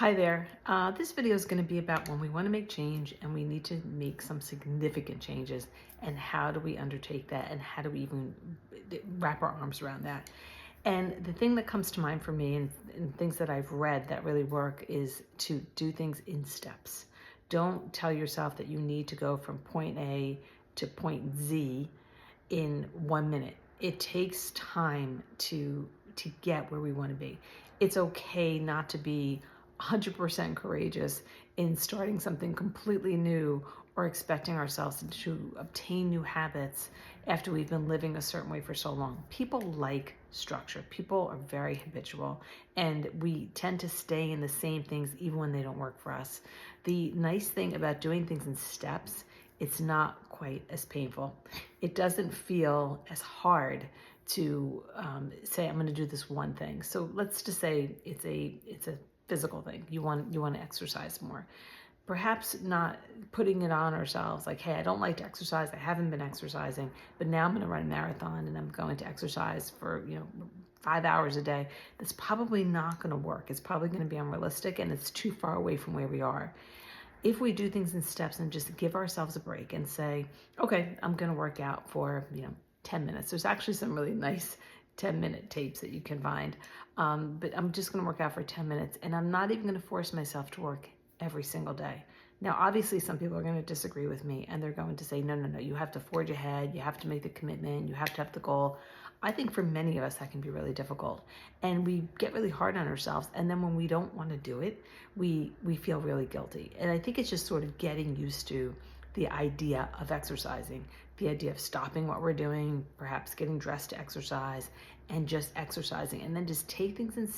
Hi there. This video is going to be about when we want to make change and we need to make some significant changes, and how do we undertake that, and how do we even wrap our arms around that. And the thing that comes to mind for me, and things that I've read that really work, is to do things in steps. Don't tell yourself that you need to go from point A to point Z in 1 minute. It takes time to get where we want to be. It's okay not to be 100% courageous in starting something completely new, or expecting ourselves to obtain new habits after we've been living a certain way for so long. People like structure. People are very habitual, and we tend to stay in the same things even when they don't work for us. The nice thing about doing things in steps, it's not quite as painful. It doesn't feel as hard to say, I'm going to do this one thing. So let's just say it's a physical thing. You want to exercise more. Perhaps not putting it on ourselves like, hey, I don't like to exercise. I haven't been exercising, but now I'm going to run a marathon and I'm going to exercise for 5 hours a day. That's probably not going to work. It's probably going to be unrealistic, and it's too far away from where we are. If we do things in steps and just give ourselves a break and say, okay, I'm going to work out for 10 minutes. There's actually some really nice 10-minute tapes that you can find. But I'm just going to work out for 10 minutes, and I'm not even going to force myself to work every single day. Now, obviously, some people are going to disagree with me, and they're going to say, no, you have to forge ahead. You have to make the commitment. You have to have the goal. I think for many of us, that can be really difficult, and we get really hard on ourselves. And then when we don't want to do it, we feel really guilty. And I think it's just sort of getting used to the idea of exercising, the idea of stopping what we're doing, perhaps getting dressed to exercise, and just exercising, and then just take things in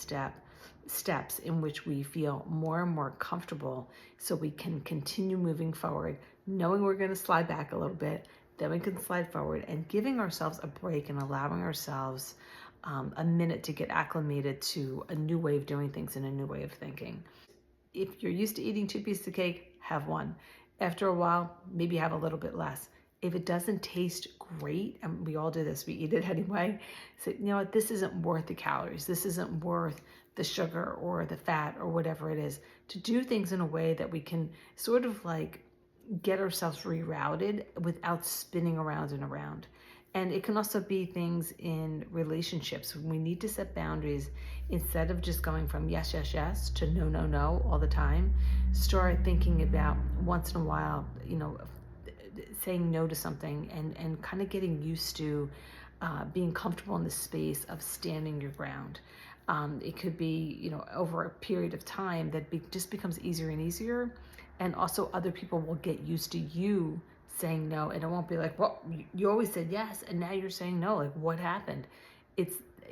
steps in which we feel more and more comfortable, so we can continue moving forward, knowing we're going to slide back a little bit, then we can slide forward, and giving ourselves a break and allowing ourselves a minute to get acclimated to a new way of doing things and a new way of thinking. If you're used to eating 2 pieces of cake, have one. After a while, maybe have a little bit less. If it doesn't taste great, and we all do this, we eat it anyway, say, you know what, this isn't worth the calories. This isn't worth the sugar or the fat or whatever it is. To do things in a way that we can sort of like get ourselves rerouted without spinning around and around. And it can also be things in relationships. We need to set boundaries. Instead of just going from yes, yes, yes to no, no, no all the time, start thinking about once in a while, saying no to something, and kind of getting used to being comfortable in the space of standing your ground. It could be, over a period of time that just becomes easier and easier. And also other people will get used to you saying no, and it won't be like, well, you always said yes and now you're saying no, like what happened?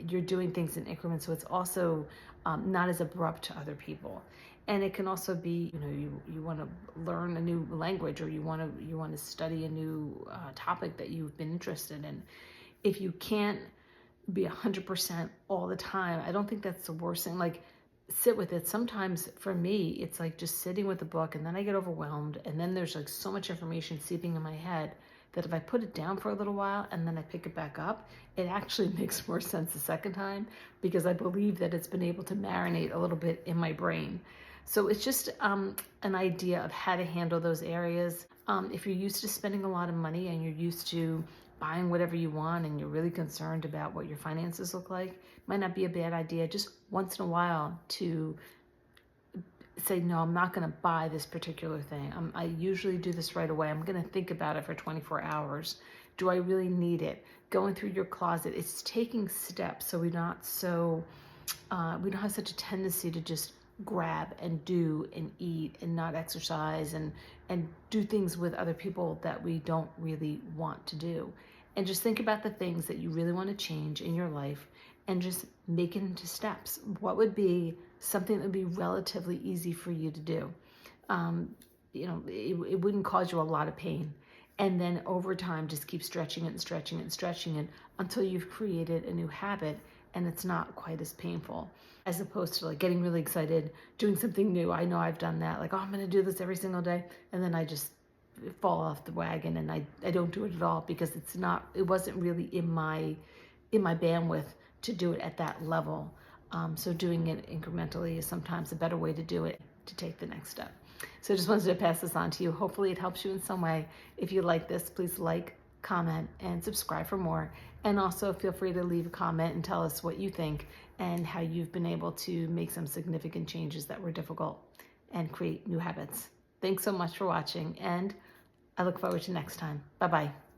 You're doing things in increments, so it's also not as abrupt to other people. And it can also be, you want to learn a new language, or you want to study a new topic that you've been interested in. If you can't be 100% all the time, I don't think that's the worst thing. Like, sit with it. Sometimes for me, it's like just sitting with the book, and then I get overwhelmed, and then there's like so much information seeping in my head that if I put it down for a little while and then I pick it back up, it actually makes more sense the second time, because I believe that it's been able to marinate a little bit in my brain. So it's just an idea of how to handle those areas. If you're used to spending a lot of money and you're used to buying whatever you want, and you're really concerned about what your finances look like, might not be a bad idea just once in a while to say, no, I'm not going to buy this particular thing. I usually do this right away. I'm going to think about it for 24 hours. Do I really need it? Going through your closet. It's taking steps, so we don't have such a tendency to just grab and do and eat and not exercise and do things with other people that we don't really want to do. And just think about the things that you really want to change in your life, and just make it into steps. What would be something that would be relatively easy for you to do? It wouldn't cause you a lot of pain. And then over time, just keep stretching it and stretching it and stretching it until you've created a new habit, and it's not quite as painful, as opposed to like getting really excited, doing something new. I know I've done that. Like, oh, I'm going to do this every single day. And then I just fall off the wagon, and I don't do it at all, because it wasn't really in my bandwidth to do it at that level. So doing it incrementally is sometimes a better way to do it, to take the next step. So I just wanted to pass this on to you. Hopefully it helps you in some way. If you like this, please like, comment, and subscribe for more. And also feel free to leave a comment and tell us what you think and how you've been able to make some significant changes that were difficult and create new habits. Thanks so much for watching, and I look forward to next time. Bye-bye.